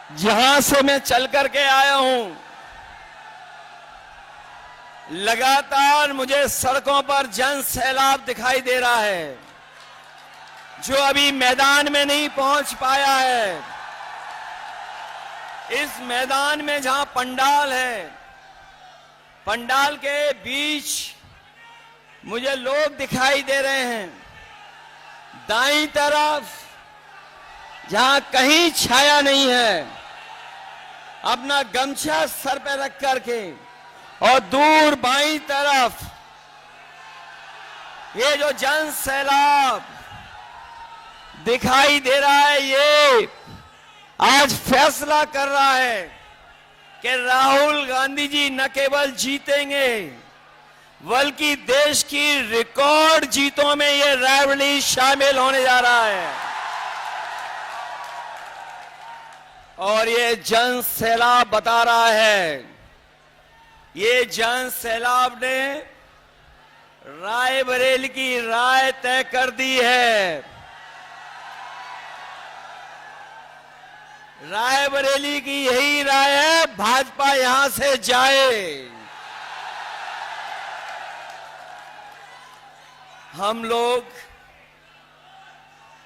जहां से मैं चल करके आया हूं, लगातार मुझे सड़कों पर जन सैलाब दिखाई दे रहा है, जो अभी मैदान में नहीं पहुंच पाया है। इस मैदान में जहां पंडाल है, पंडाल के बीच मुझे लोग दिखाई दे रहे हैं। दाईं तरफ जहां कहीं छाया नहीं है, अपना गमछा सर पे रख करके, और दूर बाईं तरफ ये जो जन सैलाब दिखाई दे रहा है, ये आज फैसला कर रहा है कि राहुल गांधी जी न केवल जीतेंगे, बल्कि देश की रिकॉर्ड जीतों में ये रायबरेली शामिल होने जा रहा है। और ये जन सैलाब बता रहा है, ये जन सैलाब ने रायबरेली की राय तय कर दी है। रायबरेली की यही राय है, भाजपा यहां से जाए। हम लोग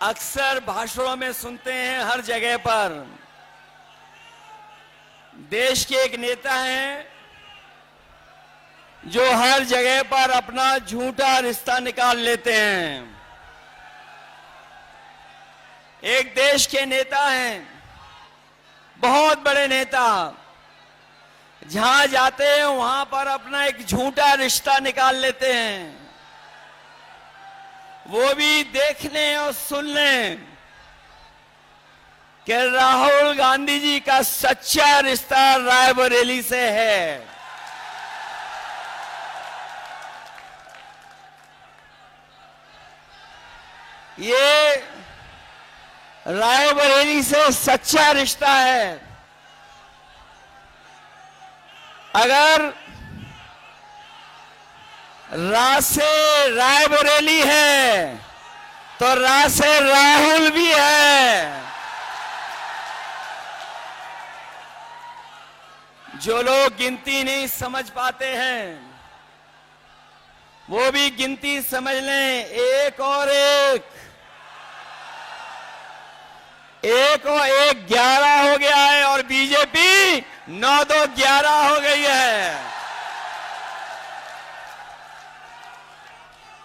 अक्सर भाषणों में सुनते हैं, हर जगह पर देश के एक नेता हैं जो हर जगह पर अपना झूठा रिश्ता निकाल लेते हैं। एक देश के नेता हैं, बहुत बड़े नेता, जहां जाते हैं वहां पर अपना एक झूठा रिश्ता निकाल लेते हैं। वो भी देखने और सुनने कि राहुल गांधी जी का सच्चा रिश्ता रायबरेली से है। ये रायबरेली से सच्चा रिश्ता है। अगर रा से रायबरेली है तो रा से राहुल भी है। जो लोग गिनती नहीं समझ पाते हैं, वो भी गिनती समझ लें। एक और एक 11 हो गया है, और बीजेपी 9-2-11 हो गई है।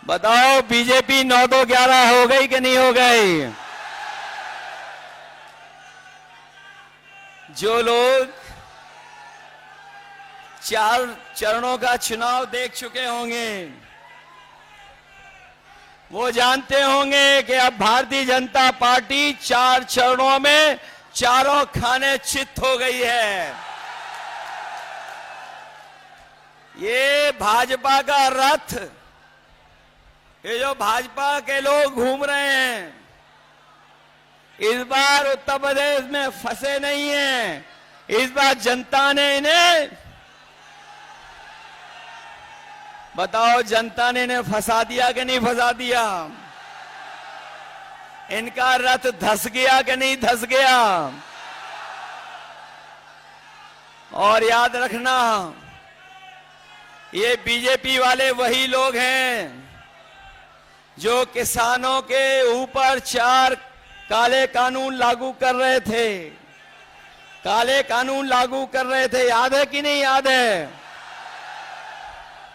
बताओ, बीजेपी 9-2-11 हो गई कि नहीं हो गई? जो लोग 4 चरणों का चुनाव देख चुके होंगे, वो जानते होंगे कि अब भारतीय जनता पार्टी 4 चरणों में चारों खाने चित हो गई है। ये भाजपा का रथ, ये जो भाजपा के लोग घूम रहे हैं, इस बार उत्तर प्रदेश में फंसे नहीं हैं। इस बार जनता ने इन्हें, बताओ, जनता ने इन्हें फंसा दिया कि नहीं फंसा दिया? इनका रथ धस गया कि नहीं धस गया? और याद रखना, ये बीजेपी वाले वही लोग हैं जो किसानों के ऊपर 4 काले कानून लागू कर रहे थे। काले कानून लागू कर रहे थे, याद है कि नहीं याद है?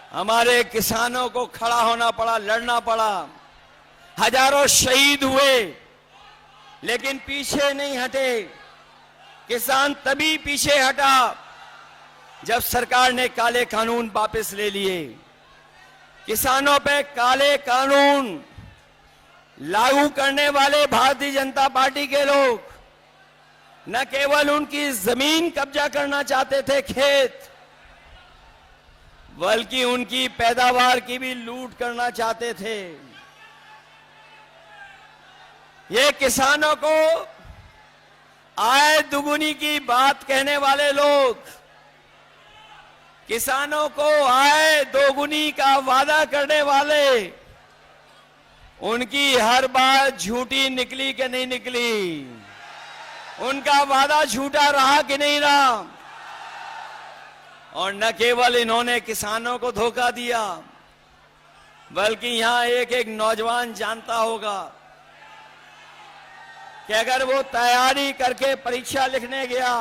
हमारे किसानों को खड़ा होना पड़ा, लड़ना पड़ा, हजारों शहीद हुए, लेकिन पीछे नहीं हटे। किसान तभी पीछे हटा जब सरकार ने काले कानून वापस ले लिए। किसानों पे काले कानून लागू करने वाले भारतीय जनता पार्टी के लोग न केवल उनकी जमीन कब्जा करना चाहते थे, खेत, बल्कि उनकी पैदावार की भी लूट करना चाहते थे। ये किसानों को आय दुगुनी की बात कहने वाले लोग, किसानों को आय दोगुनी का वादा करने वाले, उनकी हर बात झूठी निकली कि नहीं निकली? उनका वादा झूठा रहा कि नहीं रहा? और न केवल इन्होंने किसानों को धोखा दिया, बल्कि यहां एक एक नौजवान जानता होगा कि अगर वो तैयारी करके परीक्षा लिखने गया,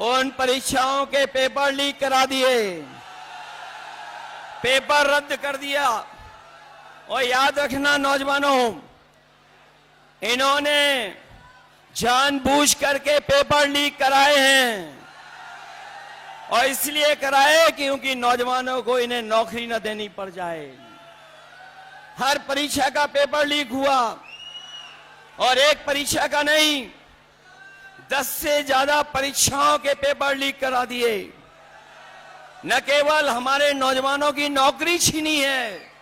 उन परीक्षाओं के पेपर लीक करा दिए, पेपर रद्द कर दिया। और याद रखना नौजवानों, इन्होंने जानबूझ करके पेपर लीक कराए हैं, और इसलिए कराए क्योंकि नौजवानों को इन्हें नौकरी न देनी पड़ जाए। हर परीक्षा का पेपर लीक हुआ, और एक परीक्षा का नहीं, 10 से ज्यादा परीक्षाओं के पेपर लीक करा दिए। न केवल हमारे नौजवानों की नौकरी छीनी है,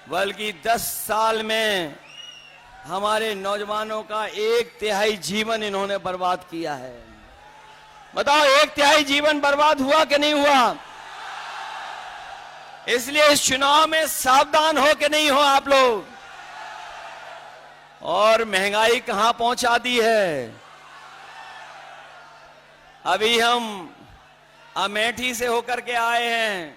बल्कि 10 साल में हमारे नौजवानों का 1/3 जीवन इन्होंने बर्बाद किया है। बताओ, 1/3 जीवन बर्बाद हुआ कि नहीं हुआ? इसलिए इस चुनाव में सावधान हो कि नहीं हो आप लोग। और महंगाई कहां पहुंचा दी है। अभी हम अमेठी से होकर के आए हैं,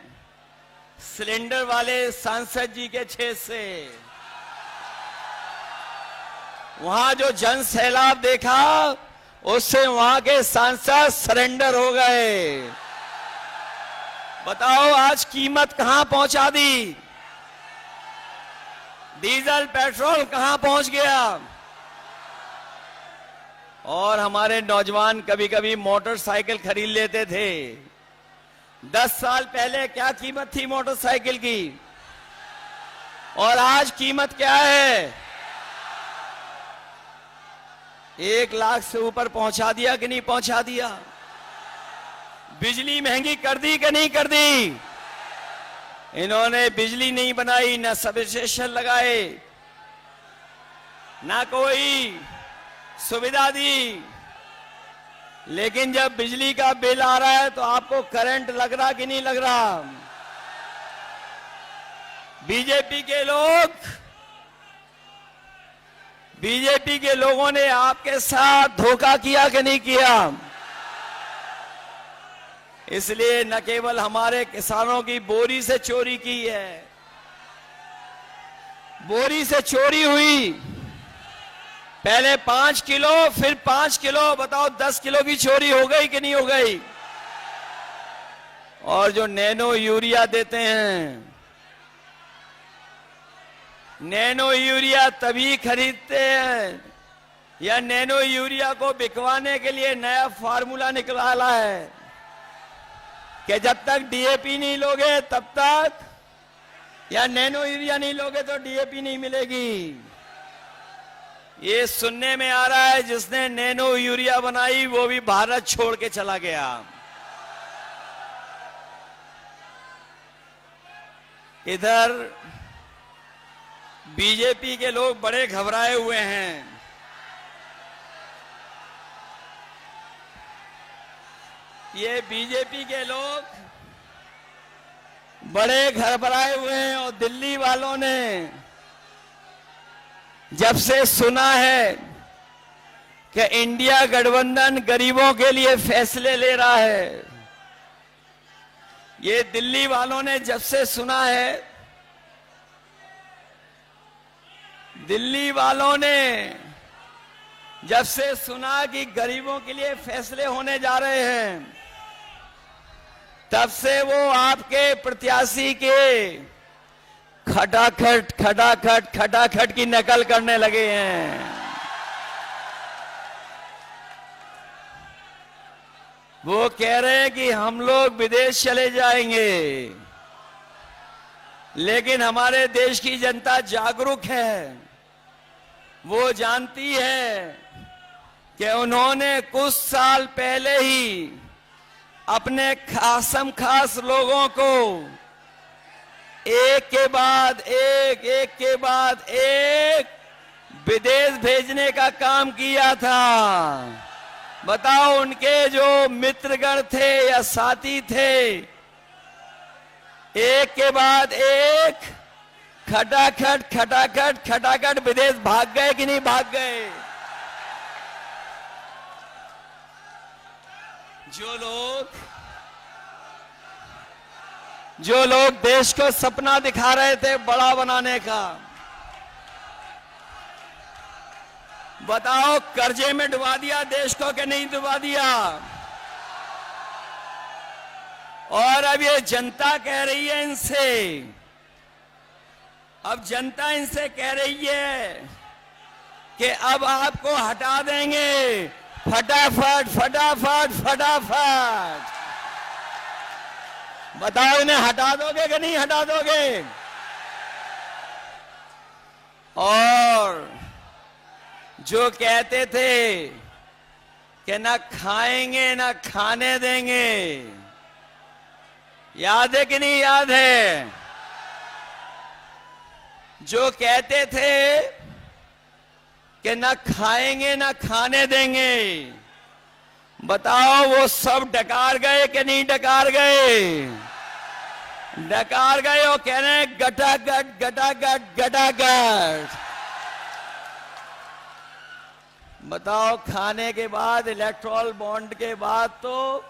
सिलेंडर वाले सांसद जी के क्षेत्र से। वहां जो जन सैलाब देखा, उससे वहां के सांसद सरेंडर हो गए। बताओ, आज कीमत कहां पहुंचा दी? डीजल पेट्रोल कहां पहुंच गया? और हमारे नौजवान कभी कभी मोटरसाइकिल खरीद लेते थे। 10 साल पहले क्या कीमत थी मोटरसाइकिल की, और आज कीमत क्या है? 1 लाख से ऊपर पहुंचा दिया कि नहीं पहुंचा दिया? बिजली महंगी कर दी कि नहीं कर दी? इन्होंने बिजली नहीं बनाई, ना सब स्टेशन लगाए, ना कोई सुविधा दी। लेकिन जब बिजली का बिल आ रहा है तो आपको करंट लग रहा कि नहीं लग रहा? बीजेपी के लोगों ने आपके साथ धोखा किया कि नहीं किया? इसलिए न केवल हमारे किसानों की बोरी से चोरी की है, बोरी से चोरी हुई, पहले 5 किलो, फिर 5 किलो, बताओ 10 किलो की चोरी हो गई कि नहीं हो गई? और जो नैनो यूरिया देते हैं, नैनो यूरिया तभी खरीदते हैं, या नैनो यूरिया को बिकवाने के लिए नया फार्मूला निकाला है कि जब तक डीएपी नहीं लोगे तब तक, या नैनो यूरिया नहीं लोगे तो डीएपी नहीं मिलेगी। ये सुनने में आ रहा है जिसने नैनो यूरिया बनाई वो भी भारत छोड़ के चला गया। इधर बीजेपी के लोग बड़े घबराए हुए हैं। ये बीजेपी के लोग बड़े घबराए हुए हैं, और दिल्ली वालों ने जब से सुना है कि इंडिया गठबंधन गरीबों के लिए फैसले ले रहा है, ये दिल्ली वालों ने जब से सुना है, दिल्ली वालों ने जब से सुना कि गरीबों के लिए फैसले होने जा रहे हैं, तब से वो आपके प्रत्याशी के खटाखट खटाखट खटाखट की नकल करने लगे हैं। वो कह रहे हैं कि हम लोग विदेश चले जाएंगे, लेकिन हमारे देश की जनता जागरूक है। वो जानती है कि उन्होंने कुछ साल पहले ही अपने खासम खास लोगों को एक के बाद एक विदेश भेजने का काम किया था। बताओ, उनके जो मित्रगण थे या साथी थे, एक के बाद एक खटाखट खटाखट खटाखट विदेश भाग गए कि नहीं भाग गए? जो लोग देश को सपना दिखा रहे थे बड़ा बनाने का, बताओ कर्जे में डुबा दिया देश को कि नहीं डुबा दिया? और अब ये जनता कह रही है इनसे, अब जनता इनसे कह रही है कि अब आपको हटा देंगे फटाफट फटाफट फटाफट। बताओ इन्हें हटा दोगे कि नहीं हटा दोगे? और जो कहते थे कि ना खाएंगे ना खाने देंगे, याद है कि नहीं याद है? जो कहते थे कि ना खाएंगे ना खाने देंगे, बताओ वो सब डकार गए कि नहीं डकार गए? डकार गए और कह रहे हैं गटागट गटागट गटागट। बताओ खाने के बाद, इलेक्ट्रॉल बॉन्ड के बाद तो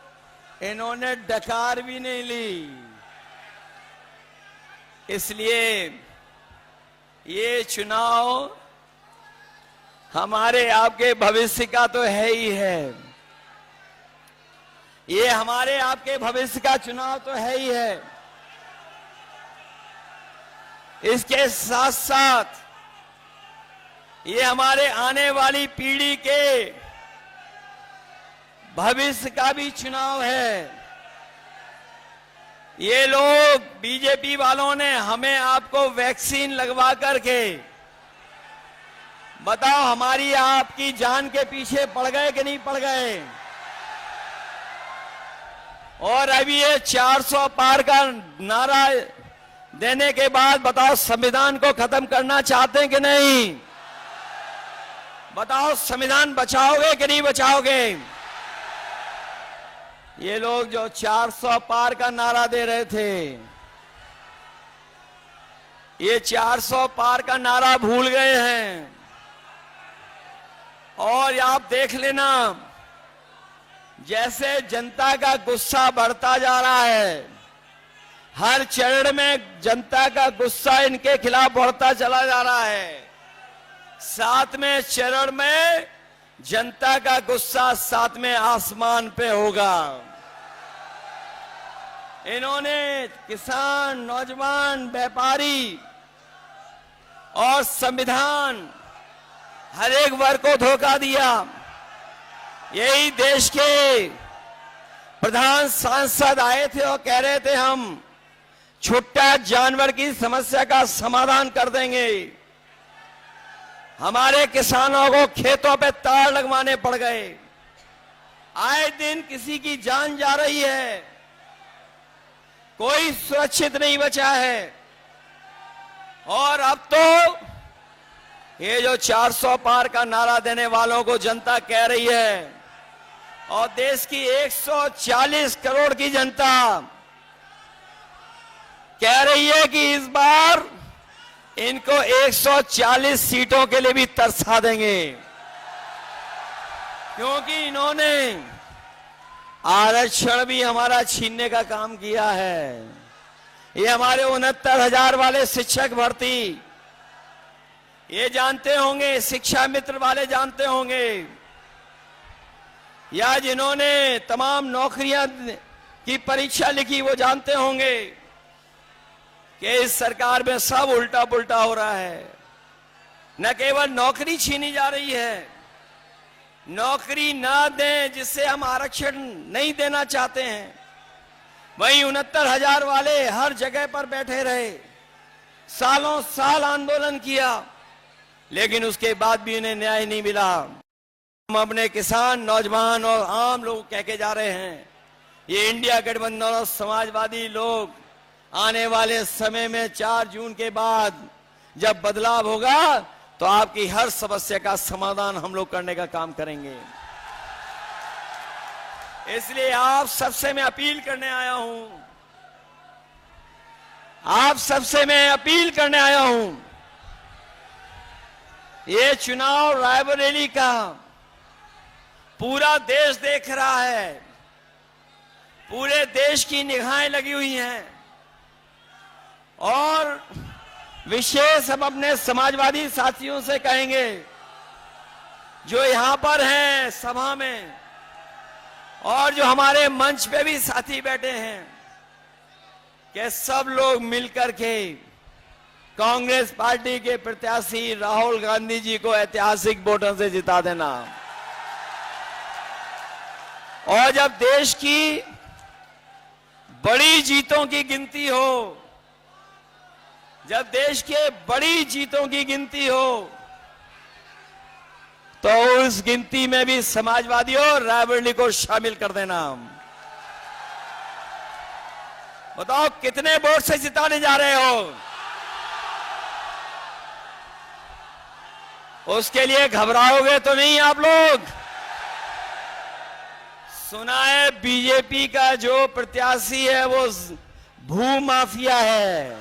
इन्होंने डकार भी नहीं ली। इसलिए ये चुनाव हमारे आपके भविष्य का तो है ही है। ये हमारे आपके भविष्य का चुनाव तो है ही है। इसके साथ साथ ये हमारे आने वाली पीढ़ी के भविष्य का भी चुनाव है। ये लोग बीजेपी वालों ने हमें आपको वैक्सीन लगवा करके, बताओ हमारी आपकी जान के पीछे पड़ गए कि नहीं पड़ गए? और अभी ये 400 पार का नारा देने के बाद बताओ संविधान को खत्म करना चाहते हैं कि नहीं? बताओ संविधान बचाओगे कि नहीं बचाओगे? ये लोग जो 400 पार का नारा दे रहे थे, ये 400 पार का नारा भूल गए हैं। और आप देख लेना, जैसे जनता का गुस्सा बढ़ता जा रहा है, हर चरण में जनता का गुस्सा इनके खिलाफ बढ़ता चला जा रहा है। 7वें चरण में जनता का गुस्सा 7वें आसमान पे होगा। इन्होंने किसान, नौजवान, व्यापारी और संविधान हर एक वर्ग को धोखा दिया। यही देश के प्रधान सांसद आए थे और कह रहे थे हम छुट्टा जानवर की समस्या का समाधान कर देंगे। हमारे किसानों को खेतों पे तार लगवाने पड़ गए। आए दिन किसी की जान जा रही है, कोई सुरक्षित नहीं बचा है। और अब तो ये जो 400 पार का नारा देने वालों को जनता कह रही है, और देश की 140 करोड़ की जनता कह रही है कि इस बार इनको 140 सीटों के लिए भी तरसा देंगे, क्योंकि इन्होंने आरक्षण भी हमारा छीनने का काम किया है। ये हमारे 69,000 वाले शिक्षक भर्ती, ये जानते होंगे, शिक्षा मित्र वाले जानते होंगे, या जिन्होंने तमाम नौकरियां की परीक्षा लिखी वो जानते होंगे कि इस सरकार में सब उल्टा पुल्टा हो रहा है। न केवल नौकरी छीनी जा रही है, नौकरी ना दें जिससे हम आरक्षण नहीं देना चाहते हैं, वहीं 69,000 वाले हर जगह पर बैठे रहे, सालों साल आंदोलन किया, लेकिन उसके बाद भी उन्हें न्याय नहीं मिला। हम अपने किसान, नौजवान और आम लोग कह के जा रहे हैं, ये इंडिया गठबंधन और समाजवादी लोग आने वाले समय में 4 जून के बाद जब बदलाव होगा तो आपकी हर समस्या का समाधान हम लोग करने का काम करेंगे। इसलिए आप सबसे मैं अपील करने आया हूं आप सबसे मैं अपील करने आया हूं, ये चुनाव रायबरेली का पूरा देश देख रहा है, पूरे देश की निगाहें लगी हुई हैं और विशेष हम अपने समाजवादी साथियों से कहेंगे जो यहां पर हैं सभा में और जो हमारे मंच पे भी साथी बैठे हैं कि सब लोग मिलकर के कांग्रेस पार्टी के प्रत्याशी राहुल गांधी जी को ऐतिहासिक वोटों से जिता देना। और जब देश की बड़ी जीतों की गिनती हो, जब देश के बड़ी जीतों की गिनती हो, तो उस गिनती में भी समाजवादियों रायबरेली को शामिल कर देना। बताओ कितने वोट से जिताने जा रहे हो? उसके लिए घबराओगे तो नहीं आप लोग? सुना है बीजेपी का जो प्रत्याशी है वो भू माफिया है।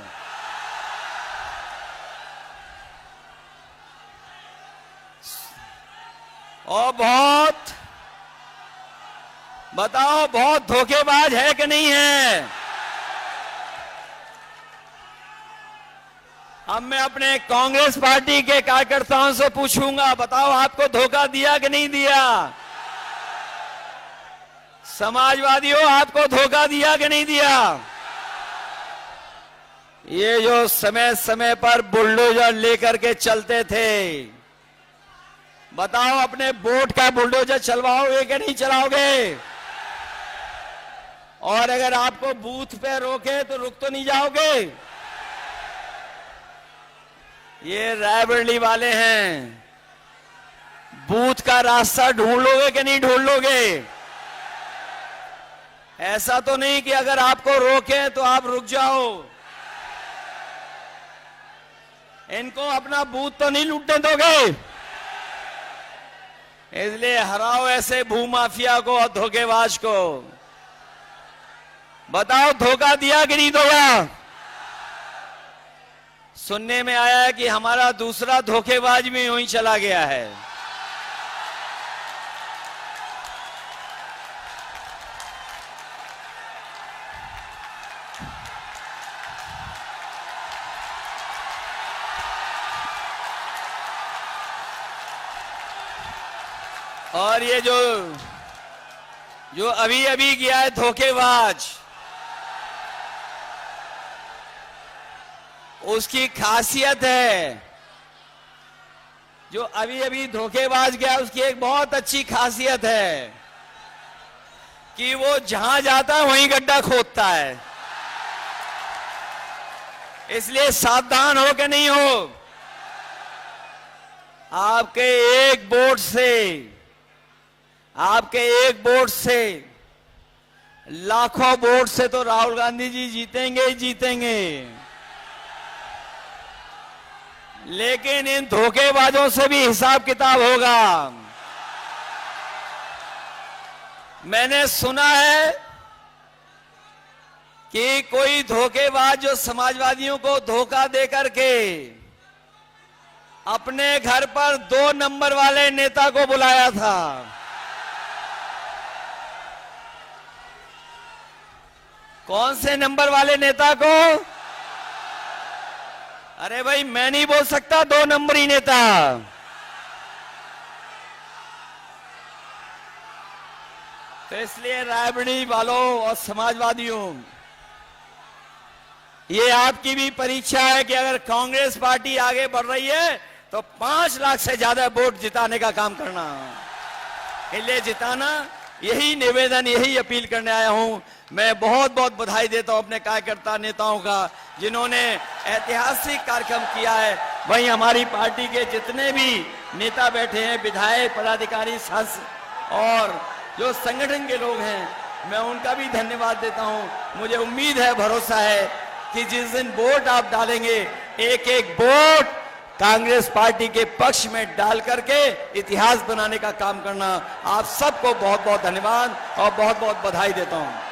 और बताओ बहुत धोखेबाज है कि नहीं है? अब मैं अपने कांग्रेस पार्टी के कार्यकर्ताओं से पूछूंगा, बताओ आपको धोखा दिया कि नहीं दिया? समाजवादियों आपको धोखा दिया कि नहीं दिया? ये जो समय समय पर बुलडोजर लेकर के चलते थे, बताओ अपने वोट का बुलडोजर चलवाओगे कि नहीं चलाओगे? और अगर आपको बूथ पे रोके तो रुक तो नहीं जाओगे? ये रायबरेली वाले हैं, बूथ का रास्ता ढूंढ लोगे कि नहीं ढूंढ लोगे? ऐसा तो नहीं कि अगर आपको रोके तो आप रुक जाओ। इनको अपना बूथ तो नहीं लूटने दोगे, इसलिए हराओ ऐसे भूमाफिया को और धोखेबाज को। बताओ धोखा दिया कि नहीं दिया? सुनने में आया है कि हमारा दूसरा धोखेबाज भी यूं ही चला गया है। और ये जो अभी अभी गया है धोखेबाज, उसकी खासियत है, जो अभी अभी धोखेबाज गया उसकी एक बहुत अच्छी खासियत है कि वो जहां जाता है वहीं गड्ढा खोदता है। इसलिए सावधान हो कि नहीं हो? आपके एक वोट से लाखों वोट से तो राहुल गांधी जी जीतेंगे ही जीतेंगे, लेकिन इन धोखेबाजों से भी हिसाब किताब होगा। मैंने सुना है कि कोई धोखेबाज जो समाजवादियों को धोखा देकर के अपने घर पर 2 नंबर वाले नेता को बुलाया था। कौन से नंबर वाले नेता को? अरे भाई मैं नहीं बोल सकता 2 नंबरी नेता। तो इसलिए रायबरेली वालों और समाजवादियों, ये आपकी भी परीक्षा है कि अगर कांग्रेस पार्टी आगे बढ़ रही है तो 5 लाख से ज्यादा वोट जिताने का काम करना, इसलिए जिताना। यही निवेदन, यही अपील करने आया हूं। मैं बहुत बहुत बधाई देता हूं अपने कार्यकर्ता नेताओं का जिन्होंने ऐतिहासिक कार्यक्रम किया है। वहीं हमारी पार्टी के जितने भी नेता बैठे हैं, विधायक, पदाधिकारी, सांसद और जो संगठन के लोग हैं, मैं उनका भी धन्यवाद देता हूं। मुझे उम्मीद है, भरोसा है कि जिस दिन वोट आप डालेंगे, एक एक वोट कांग्रेस पार्टी के पक्ष में डाल करके इतिहास बनाने का काम करना। आप सबको बहुत बहुत धन्यवाद और बहुत बहुत बधाई देता हूं।